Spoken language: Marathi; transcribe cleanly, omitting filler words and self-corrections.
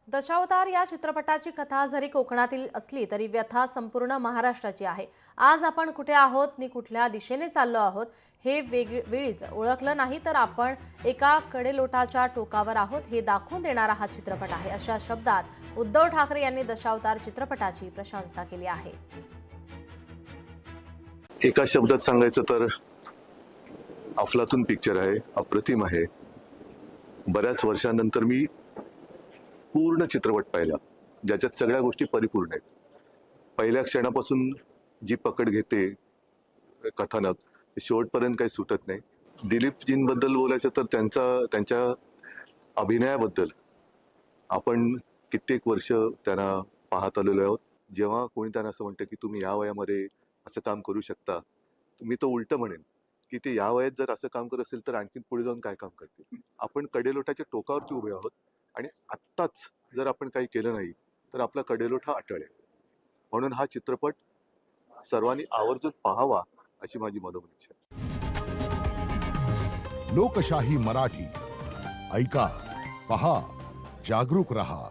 दशावतार या चित्रपटाची कथा जरी कोकणातील असली तरी व्यथा संपूर्ण महाराष्ट्राची आहे। आज आपण कुठे आहोत नि कुठल्या दिशेने चाललो आहोत हे वेळीच ओळखलं नाही तर आपण एका कडेलोटाच्या टोकावर आहोत हे दाखवून देणारा हा चित्रपट आहे। अशा शब्दात उद्धव ठाकरे यांनी दशावतार चित्रपटाची प्रशंसा केली आहे। एका शब्दात सांगायचं तर अफलातून पिक्चर आहे, अप्रतिम आहे। बऱ्याच वर्षांनंतर मी पूर्ण चित्रपट पाहिला ज्याच्यात सगळ्या गोष्टी परिपूर्ण आहेत। पहिल्या क्षणापासून जी पकड घेते कथानक शेवटपर्यंत काही सुटत नाही। दिलीपजींबद्दल बोलायचं तर त्यांच्या अभिनयाबद्दल आपण कित्येक वर्ष त्यांना पाहत आलेलो आहोत। जेव्हा कोणी त्यांना असं म्हणतं की तुम्ही या वयामध्ये असं काम करू शकता, मी तो उलट म्हणेन की ते या वयात जर असं काम करत असेल तर आणखी पुढे जाऊन काय काम करतील। आपण कडेलोटाच्या टोकावरती उभे आहोत आणि आत्ताच जर आपण काही केलं नाही तर आपला कडेलोट हा अटळ आहे। म्हणून हा चित्रपट सर्वांनी आवर्जून पाहावा अशी माझी मनोमन इच्छा आहे। लोकशाही मराठी ऐका, पहा, जागरूक रहा।